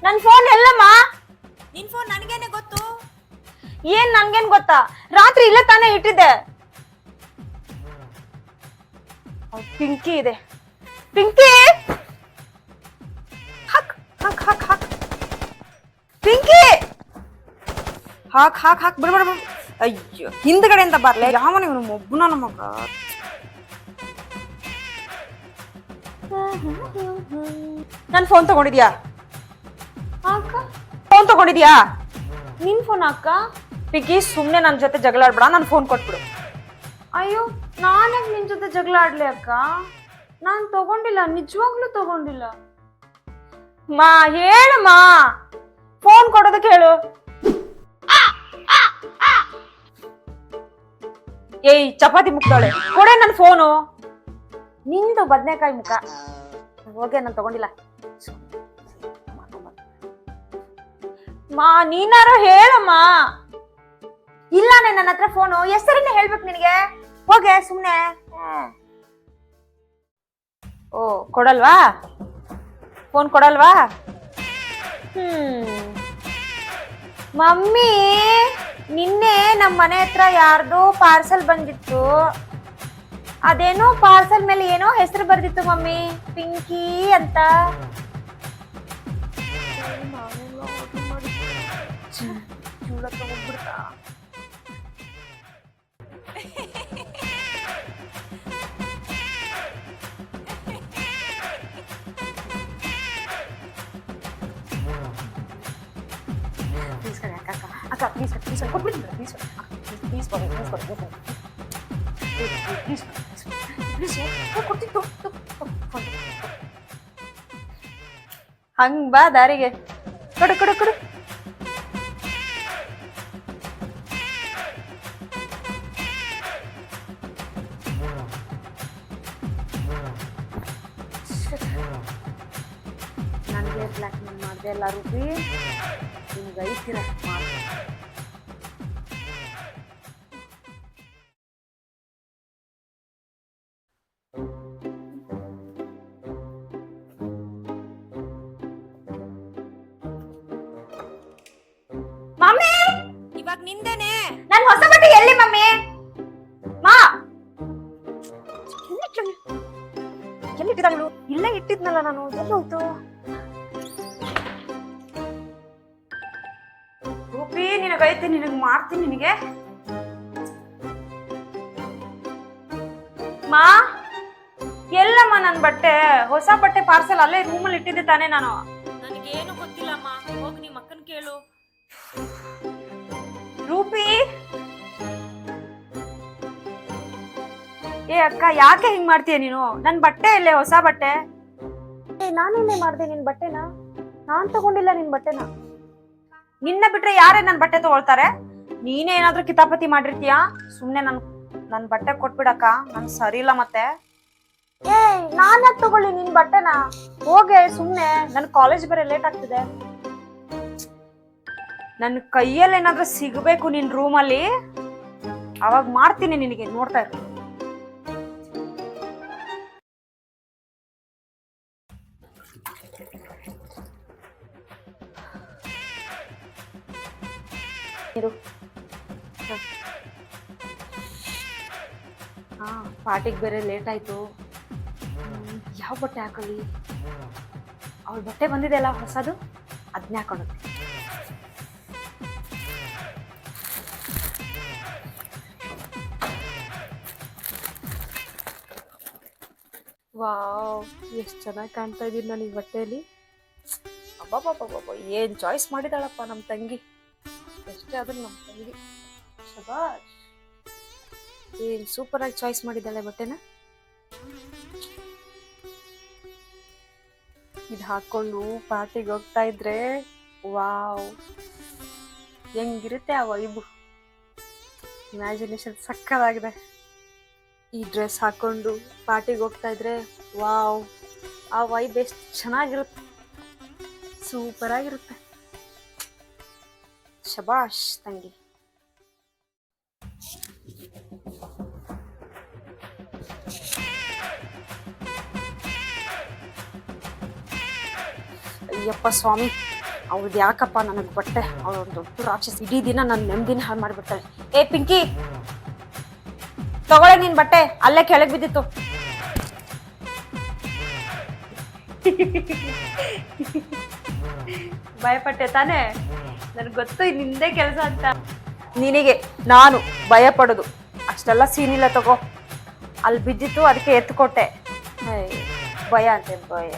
ನನ್ ಫೋನ್ ಎಲ್ಲಮ್ಮ? ನಿನ್ ಫೋನ್ ನನಗೇನೆ ಗೊತ್ತು. ಏನ್ ನನ್ಗೇನ್ ಗೊತ್ತಾ? ರಾತ್ರಿ ಇಲ್ಲೇ ತಾನೇ ಇಟ್ಟಿದ್ದೆ. ಪಿಂಕಿ ಇದೆ. ಪಿಂಕಿ ಹಾಕ್ ಹಾಕ್ ಹಾಕ್ ಹಾಕ್. ಪಿಂಕಿ ಹಾಕ್ ಹಾಕ್ ಹಾಕ್. ಬಿಡ್ಬೇಡ. ಅಯ್ಯೋ, ಹಿಂದ್ಗಡೆಯಿಂದ ಬರ್ಲೆ. ಯಾವನ ಇವನು ಒಬ್ಬನ ನಮಗ. ನನ್ ಫೋನ್ ತಗೊಂಡಿದ್ಯಾ ಅಕ್ಕ? ಫೋನ್ ತಗೊಂಡಿದ್ಯಾ? ನಿನ್ ಫೋನ್ ಅಕ್ಕ? ಪಿಂಕಿ ಸುಮ್ನೆ ನನ್ ಜೊತೆ ಜಗಳ ಆಡ್ಬೇಡ, ನನ್ ಫೋನ್ ಕೊಟ್ಬಿಡು. ಅಯ್ಯೋ, ನಾನೇ ನಿನ್ ಜೊತೆ ಜಗಳ ಆಡ್ಲಿ ಅಕ್ಕ? ನಾನ್ ತಗೊಂಡಿಲ್ಲ, ನಿಜವಾಗ್ಲೂ ತಗೊಂಡಿಲ್ಲ. ಮಾ ಹೇಳಮ್ಮ, ಫೋನ್ ಕೊಡೋದಕ್ಕೆ ಹೇಳು. ಏಯ್ ಚಪಾತಿ ಮುಕ್ತಾಳೆ, ಕೊಡೆ ನನ್ ಫೋನು. ನಿಂದು ಬದ್ನೆಕಾಯಿ ಮುಖ. ಹೋಗೆ, ನಾನು ತಗೊಂಡಿಲ್ಲ. ಮಾ ನೀನಾರು ಹೇಳಮ್ಮ. ಇಲ್ಲ ನನ್ನ ಹತ್ರ ಫೋನು. ಹೆಸರನ್ನೇ ಹೇಳ್ಬೇಕು ನಿನಗೆ. ಹೋಗೆ ಸುಮ್ನೆ. ಓ ಕೊಡಲ್ವಾ? ಫೋನ್ ಕೊಡಲ್ವಾ? ಮಮ್ಮಿ, ನಿನ್ನೆ ನಮ್ಮ ಮನೆ ಹತ್ರ ಯಾರ್ದೋ ಪಾರ್ಸಲ್ ಬಂದಿತ್ತು. ಅದೇನೋ ಪಾರ್ಸಲ್ ಮೇಲೆ ಏನೋ ಹೆಸರು ಬರ್ದಿತ್ತು ಮಮ್ಮಿ, ಪಿಂಕಿ ಅಂತ. ಅಕ್ಕ ಪ್ಲೀಸ್ ಪ್ಲೀಸ್ ಕೊಟ್ಬಿಡ್ತೀನಿ. ಪ್ಲೀಸ್ ಪ್ಲೀಸ್ ಪ್ಲೀಸ್ ಪ್ಲೀಸ್ ಕೊಡ್ತಿತ್ತು. ಹಂಗ್ ಬಾ ದಾರಿಗೆ. ಕೊಡು ಕೊಡು ಕೊಡು. ನನಗೆ ಬ್ಲ್ಯಾಕ್ ಮೇಲ್ ಮಾಡಿದೆ ಎಲ್ಲ ರೂಪಿ. ನಿಮ್ಗೆ ಐತಿರ ಮಾಡಿ. ಮಮ್ಮಿ, ಇವಾಗ ನಿಂದೇನೆ. ನನ್ ಹೊಸ ಬಟ್ಟೆ ಎಲ್ಲಿ ಮಮ್ಮಿ? ಮಾ ಎಲ್ಲಿ ಇಟ್ಟಿದ್ದಾಳು? ಇಲ್ಲೇ ಇಟ್ಟಿದ್ನಲ್ಲ ನಾನು. ಎಲ್ಲಿ ಹೋಯ್ತು? ರೂಪಿ, ನಿನಗೈತೆ, ನಿನಗ್ ಮಾಡ್ತೀನಿ ನಿನಗೆ. ಮಾ ಎಲ್ಲಮ್ಮ ನನ್ ಬಟ್ಟೆ? ಹೊಸ ಬಟ್ಟೆ ಪಾರ್ಸಲ್ ಅಲ್ಲೇ ರೂಮಲ್ಲಿ ಇಟ್ಟಿದ್ದೆ ತಾನೇ ನಾನು. ನನಗೇನು ಗೊತ್ತಿಲ್ಲಮ್ಮ, ಹೋಗಿ ನಿಮ್ಮ ಅಕ್ಕನ್ ಕೇಳು. ರೂಪಿ, ಏ ಅಕ್ಕ, ಯಾಕೆ ಹಿಂಗ್ ಮಾಡ್ತೀಯ ನೀನು? ನನ್ ಬಟ್ಟೆ ಇಲ್ಲೇ, ಹೊಸ ಬಟ್ಟೆ. ನಾನೇನೇ ಮಾಡ್ದೆ ನಿನ್ ಬಟ್ಟೆನ? ನಾನ್ ತಗೊಂಡಿಲ್ಲ ನಿನ್ ಬಟ್ಟೆನ. ನಿನ್ನ ಬಿಟ್ರೆ ಯಾರೇ ನನ್ ಬಟ್ಟೆ ತಗೊಳ್ತಾರೆ? ನೀನೇ ಏನಾದ್ರೂ ಕಿತಾಪತಿ ಮಾಡಿರ್ತೀಯಾ? ಸುಮ್ನೆ ನನ್ ಬಟ್ಟೆ ಕೊಟ್ಬಿಡಕ್ಕ. ನನ್ ಸರಿ ಇಲ್ಲ ಮತ್ತೆ. ಏ ನಾನ್ ಯಾಕೆ ತಗೊಳ್ಳಿ ನಿನ್ ಬಟ್ಟೆನ? ಹೋಗೆ ಸುಮ್ನೆ. ನನ್ ಕಾಲೇಜ್ ಬೇರೆ ಲೇಟ್ ಆಗ್ತಿದೆ. ನನ್ ಕೈಯಲ್ಲಿ ಏನಾದ್ರೂ ಸಿಗ್ಬೇಕು ನಿನ್ ರೂಮಲ್ಲಿ, ಅವಾಗ ಮಾಡ್ತೀನಿ ನಿನಗೆ. ನೋಡ್ತಾ ಇರು. ಹಾ, ಪಾರ್ಟಿಗೆ ಬೇರೆ ಲೇಟ್ ಆಯ್ತು. ಯಾವ ಬಟ್ಟೆ ಹಾಕೊಳ್ಳಿ? ಅವಳ ಬಟ್ಟೆ ಬಂದಿದೆ ಅಲ್ಲ ಹೊಸದು, ಅದನ್ನೇ ಹಾಕೊಳ್ಳುತ್ತೆ. ವಾವ್, ಎಷ್ಟು ಚೆನ್ನಾಗಿ ಕಾಣ್ತಾ ಇದ್ದೀನಿ ನಾನು ಈ ಬಟ್ಟೆಯಲ್ಲಿ. ಅಬ್ಬಬ್ಬಬ್ಬಬ್ಬ, ಏನ್ ಚಾಯ್ಸ್ ಮಾಡಿದಾಳಪ್ಪ ನಮ್ಮ ತಂಗಿ. ಎಷ್ಟೇ ಆದ್ರೂ ನಮ್ಮ ತಂಗಿ ಶಬಾಷ್. ಏನ್ ಸೂಪರ್ ಆಗಿ ಚಾಯ್ಸ್ ಮಾಡಿದ್ದಾಳೆ ಬಟ್ಟೆನ. ಇದು ಹಾಕೊಂಡು ಪಾರ್ಟಿಗೆ ಹೋಗ್ತಾ ಇದ್ರೆ ವಾವ್, ಹೆಂಗಿರುತ್ತೆ ಆ ವೈಬು. ಇಮ್ಯಾಜಿನೇಷನ್ ಸಕ್ಕದಾಗಿದೆ. ಈ ಡ್ರೆಸ್ ಹಾಕೊಂಡು ಪಾರ್ಟಿಗೆ ಹೋಗ್ತಾ ಇದ್ರೆ ವಾವ್, ಆ ವೈಬ್ ಎಷ್ಟು ಚೆನ್ನಾಗಿರುತ್ತೆ. ಸೂಪರ್ ಆಗಿರುತ್ತೆ. ಶಬಾಷ್ ತಂಗಿ. ಅಯ್ಯಪ್ಪ ಸ್ವಾಮಿ, ಅವ್ರದ್ದು ಯಾಕಪ್ಪ ನನಗೆ ಬಟ್ಟೆ, ಅವಳೊಂದು ದೊಡ್ಡ ರಾಕ್ಷಸ, ಇಡೀ ದಿನ ನನ್ನ ನೆಮ್ಮದಿನ ಹಾಳು ಮಾಡಿಬಿಡ್ತಾಳೆ. ಏ ಪಿಂಕಿ, ತಗೊಳ್ಳೆ ನಿನ್ ಬಟ್ಟೆ, ಅಲ್ಲೇ ಕೆಳಗೆ ಬಿದ್ದಿತ್ತು. ಭಯಪಟ್ಟೆ ತಾನೇ? ನನಗೆ ಗೊತ್ತು ನಿಂದೇ ಕೆಲಸ ಅಂತ. ನಿನಗೆ ನಾನು ಭಯ ಪಡೋದು ಅಷ್ಟೆಲ್ಲ ಸೀನಿಲ್ಲ, ತಗೋ. ಅಲ್ಲಿ ಬಿದ್ದಿತ್ತು, ಅದಕ್ಕೆ ಎತ್ಕೊಟ್ಟೆ. ಭಯ ಅಂತೆ ಭಯ.